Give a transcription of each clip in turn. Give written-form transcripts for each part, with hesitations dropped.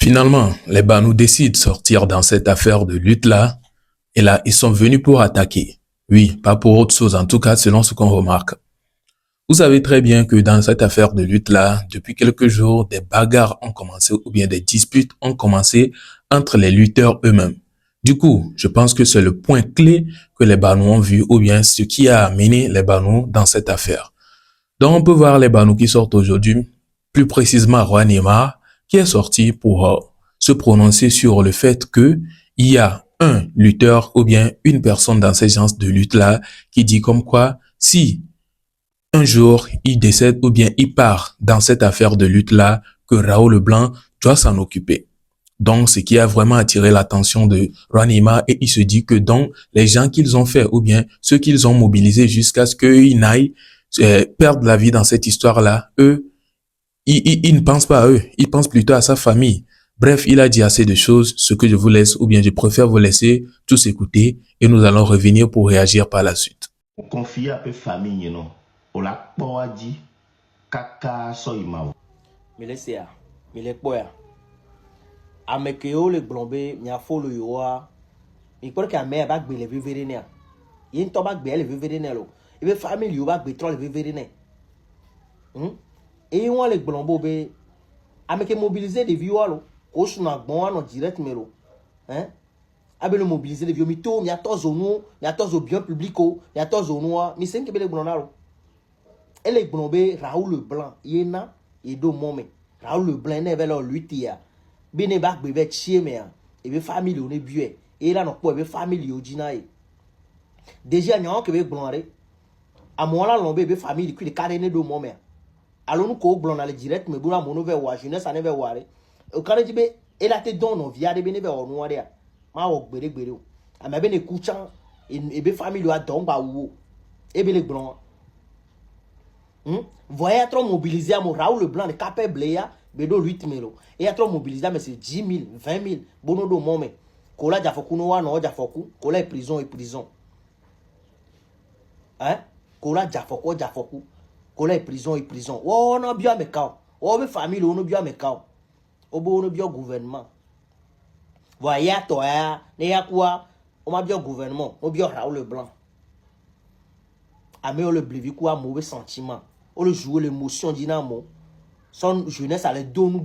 Finalement, les Banous décident de sortir dans cette affaire de lutte-là, et là, ils sont venus pour attaquer. Oui, pas pour autre chose, en tout cas, selon ce qu'on remarque. Vous savez très bien que dans cette affaire de lutte-là, depuis quelques jours, des bagarres ont commencé, ou bien des disputes ont commencé entre les lutteurs eux-mêmes. Du coup, je pense que c'est le point clé que les Banous ont vu, ou bien ce qui a amené les Banous dans cette affaire. Donc, on peut voir les Banous qui sortent aujourd'hui, plus précisément Roi Neymar, qui est sorti pour se prononcer sur le fait que il y a un lutteur ou bien une personne dans ces genres de lutte-là qui dit comme quoi si un jour il décède ou bien il part dans cette affaire de lutte-là, que Raoul Leblanc doit s'en occuper. Donc, ce qui a vraiment attiré l'attention de Roi Neymar, et il se dit que donc les gens qu'ils ont fait ou bien ceux qu'ils ont mobilisés jusqu'à ce qu'ils n'aillent perdre la vie dans cette histoire-là, eux, il ne pense pas à eux, il pense plutôt à sa famille. Bref, il a dit assez de choses, ce que je vous laisse, ou bien je préfère vous laisser tous écouter, et nous allons revenir pour réagir par la suite. Confier un peu famille, non. On l'a pas dit, kaka soima. Mais laissez à, mais les poids. Amekeo le blombe, mia folo yoa. Il croit qu'à mère bac les vévénéa. Il y a une tobac les vévénéa. Il veut famille yoa bac trop les vévénéa. Et on les blombo be. Ameke mobiliser des vieux au suna bon en direct melo. Hein? Abe le mobiliser des vieux mito, mi a tos au nom, mi a tos au bien public, mi a tos au noir, mi c'est que les blonaro. Et les blombe Raoul Leblanc, yena, et do momé. Raoul Leblanc n'est pas là lutter. Bene bac bébé chier et be famille on est bué et là non pas be famille au dinae déjà n'y a que be blonare à moi là l'on be famille qui de carnet do moment alors nous ko blon aller direct mais bula mono ve wa jeunesse ane ve ware au carnet be et la te don non via de bene be on noir ya ma wo gbere o a ma bene kuchan et be famille a don ba wo et be le blon voyez trop mobilisé à mon Raoul Leblanc de capable ya bedo 8 000 et a trop mobilisé mais c'est 10 000 20 000 bono do moment kola jafoku no wa no jafoku kola est prison hein kola jafoku kola est prison oh no bien me ka oh be famille no bien me ka obo no bien gouvernement voyez toi ne ya quoi on m'a bien gouvernement on bien Raoul Leblanc a me le blivi quoi mauvais sentiment on le jouer l'émotion dynamo son jeunesse allait donner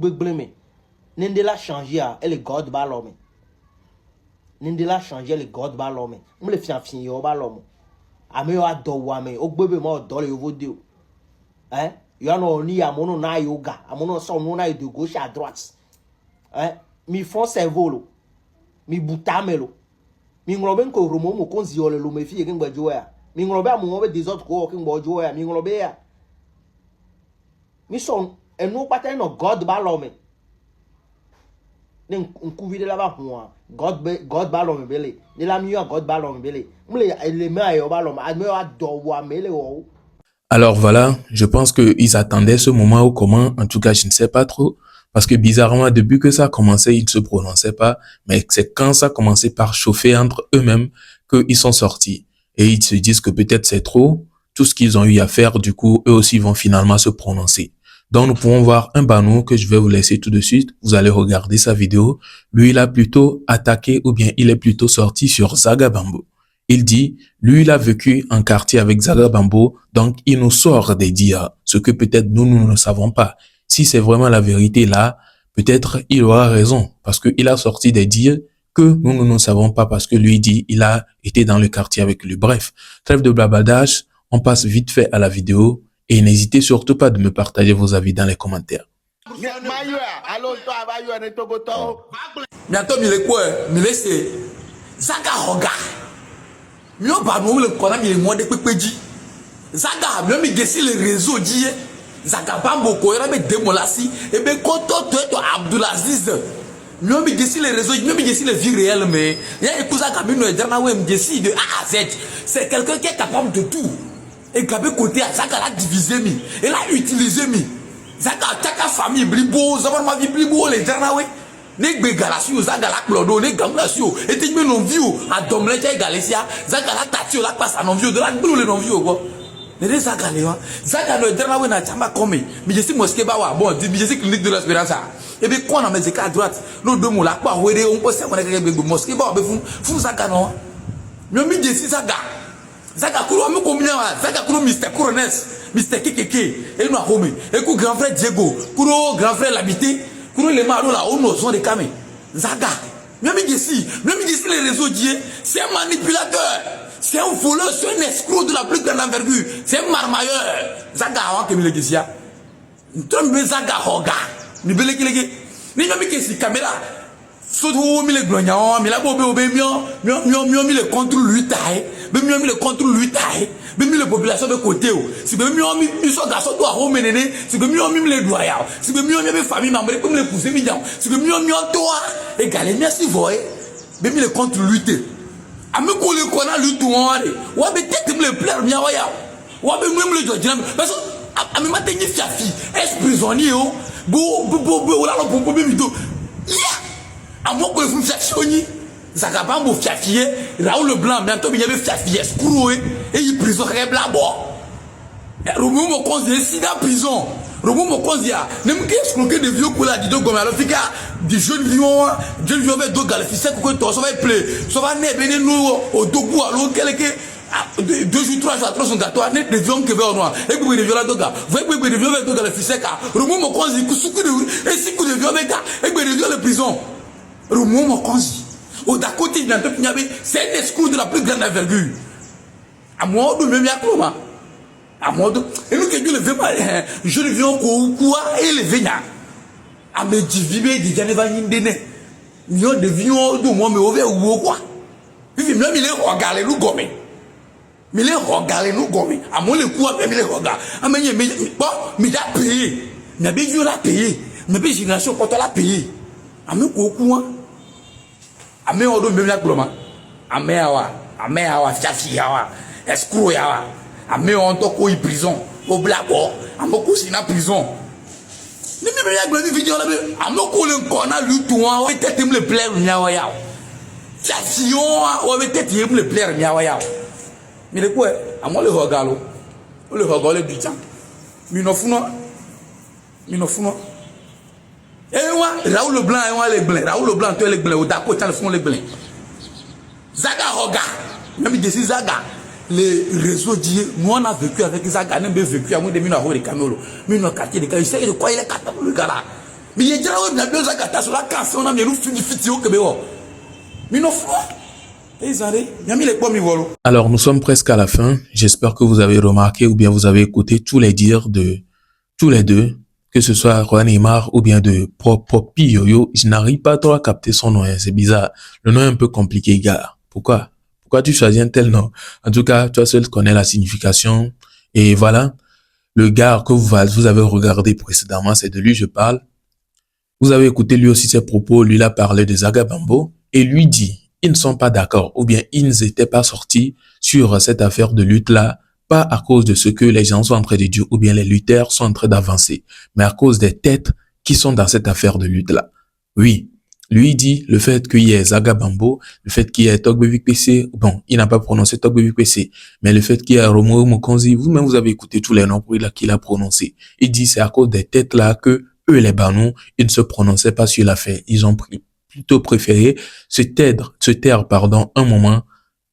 nous n'ende la changer elle est god balome n'ende la changer elle est god balome on le fin yo balome ame yo ado wa me ogbebe mo do le yo de hein yo no ni amono na yoga amono so no na de gauche à droite hein mi font cerveau mi butamelo mi nglobe ko romo mo konzi yo le lo me fi ke ngba joya mi nglobe amono be des autres ko ke ngba joya mi nglobe ya mi son et nous pas no god balome ne nkuvide la ba ho god balome bele ne la mi god balome bele mle le me ayo balome a me ado wa mele o. Alors voilà, je pense qu'ils attendaient ce moment ou comment, en tout cas je ne sais pas trop, parce que bizarrement depuis que ça a commencé, ils ne se prononçaient pas, mais c'est quand ça a commencé par chauffer entre eux-mêmes qu'ils sont sortis. Et ils se disent que peut-être c'est trop, tout ce qu'ils ont eu à faire, du coup eux aussi vont finalement se prononcer. Donc nous pouvons voir un Banou que je vais vous laisser tout de suite, vous allez regarder sa vidéo. Lui il a plutôt attaqué ou bien il est plutôt sorti sur Zaga Bambo. Il dit, lui, il a vécu en quartier avec Zaga Bambo, donc il nous sort des dires, ce que peut-être nous ne savons pas. Si c'est vraiment la vérité là, peut-être il aura raison, parce qu'il a sorti des dires que nous ne savons pas, parce que lui dit, il a été dans le quartier avec lui. Bref, trêve de blabladage, on passe vite fait à la vidéo, et n'hésitez surtout pas de me partager vos avis dans les commentaires. Mio ba no le kona mi le mo de pepeji Zaga mio mi gesi le réseau die Zaga Bambo ko era be demolasi e be koto to Abdulaziz mio mi gesi le réseaux mio mi gesi le vie réelle mais ya ekuza ka mi no ejana we mi gesi de A à Z c'est quelqu'un qui est capable de tout et gabé côté Zaga la diviser mi et la utiliser mi Zaga taka famille blibo zaman ma vie blibo le ejana we ne gbe galasio Zaga la plodo ne gamlasio et tu me non viu a domlecha galesia Zaga la tatio la passe non viu de la brûle non viu quoi ne Zaga le Zaga no dernier na chamba comme mi je suis mosquée ba wa bon mi je suis clinique de l'espérance Et bien, quand on a mis à droite, nous deux mots là, quoi, on peut se connaître avec le mosquée, bon, fou Zaga non. Mais on me dit si Zaga. Zaga Kouro, on me combien, Zaga Kouro, Mr. Corones, Mr. Kekeke, et nous à Rome, et Kouro grand frère Diego, Kouro grand frère l'habité, Kouro les marons là, on nous ont des camés. Zaga. Mais on me dit si les réseaux d'hier, c'est un manipulateur, c'est un voleur, c'est un escroc de la plus grande envergure, c'est un marmailleur. Zaga, on a le dit ça. Nous Zaga Hoga. Ni beleki leki ni nyomi ke si caméra surtout mi le glognan mi la bobe mio mi le contre lui taille be mio mi le contre lui taille be mi le population de côté o si be mio mi so garçon doit home nene si be mio mi le doit ya si be mio mi famille membre comme le pousser mi jam si be mio toi égalé merci voyez be mi le contre lui te ame ko le kona lui tout on wa be tete mi le plaire mi wa ya wa be mi le doit jam parce que ame ma tenir fiafi est prisonnier o là le pompe vidéo à moi que vous fiafiez Zaga Bambo fiafié Raoul Leblanc bientôt il y avait fiafié screw et il prison blanc bon Romo mo konzi si dans prison Romo mo konzi a même que escroquer des vieux coula dit donc comme alors fika des jeunes vieux avec deux gars fils que toi ça va play ça va ne venir nous au dogu alors quelqu'un 2 jours 3 jours 3 son gâteau net de viande que veut noir et puis de viande doga vous pouvez de viande doga le fils ka Romo mo konzi kusuku de et si coup de viande ka et puis de viande la prison Romo mo konzi au d'à côté bientôt il y avait c'est un escroc de la plus grande envergure à moi de même ya comment à moi de et nous que Dieu le veut pas je le viens quoi et le venya à me diviser de janeva ndene nous devions de moi me ouvert ou quoi puis même il est regardé nous gomme mais les regarder nous gomme à moi le coup même les regarder à mais bon mais đã payé mais bien Dieu l'a payé mais bien génération quand on l'a payé à me quoi à me on même la gloma à me awa chachi awa escroc awa à me on to ko prison au blabo à me ko si na prison ni me ya gloma vidéo là à me ko le kona lui tout on tete me le plaire nyawa ya chachi on tete me le plaire nyawa ya mais le quoi à moi le regalo le regalo du temps minofuno et moi Raoul Leblanc et moi les blancs Raoul Leblanc toi les blancs au d'accord t'as le fond les blancs Zaga Hoga même de Zaga les réseaux d'hier nous on a vécu avec Zaga même vécu à moi de mina hori camelo mina quartier de il sait de quoi il est capable le gars là mais il y a on a besoin Zaga ta sur la casse on a mis nous fini au Québec minofuno. Alors, nous sommes presque à la fin. J'espère que vous avez remarqué ou bien vous avez écouté tous les dires de tous les deux, que ce soit Juan Neymar ou bien de Popi Yoyo. Je n'arrive pas trop à capter son nom, hein. C'est bizarre. Le nom est un peu compliqué, gars. Pourquoi tu choisis un tel nom? En tout cas, toi seul connais la signification. Et voilà. Le gars que vous avez regardé précédemment, c'est de lui je parle. Vous avez écouté lui aussi ses propos. Lui, il a parlé de Zaga Bambo et lui dit ils ne sont pas d'accord ou bien ils n'étaient pas sortis sur cette affaire de lutte-là, pas à cause de ce que les gens sont en train de dire ou bien les lutteurs sont en train d'avancer, mais à cause des têtes qui sont dans cette affaire de lutte-là. Oui, lui dit le fait qu'il y ait Zaga Bambo, le fait qu'il y ait Togbevik PC, bon, il n'a pas prononcé Togbevik PC, mais le fait qu'il y ait Romo Mokonzi, vous-même vous avez écouté tous les noms qu'il a prononcé. Il dit c'est à cause des têtes-là que eux les Banous, ils ne se prononçaient pas sur l'affaire. Ils ont plutôt préféré se taire, un moment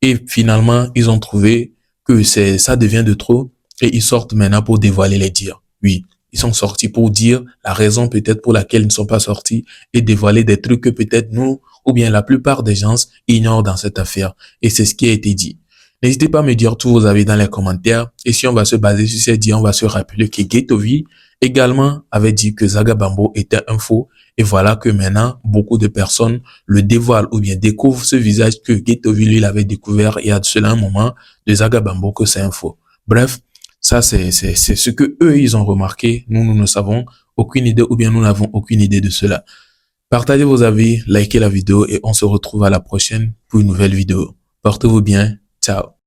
et finalement ils ont trouvé que ça devient de trop et ils sortent maintenant pour dévoiler les dires. Oui, ils sont sortis pour dire la raison peut-être pour laquelle ils ne sont pas sortis et dévoiler des trucs que peut-être nous ou bien la plupart des gens ignorent dans cette affaire et c'est ce qui a été dit. N'hésitez pas à me dire tout vos avis dans les commentaires et si on va se baser sur ces dires, on va se rappeler que Ghettovi également avait dit que Zaga Bambo était un faux. Et voilà que maintenant, beaucoup de personnes le dévoilent ou bien découvrent ce visage que Ghettovi, lui, l'avait découvert il y a de cela un moment de Zaga Bambo que c'est un faux. Bref, ça, c'est ce que eux, ils ont remarqué. Nous ne savons aucune idée ou bien nous n'avons aucune idée de cela. Partagez vos avis, likez la vidéo et on se retrouve à la prochaine pour une nouvelle vidéo. Portez-vous bien. Ciao.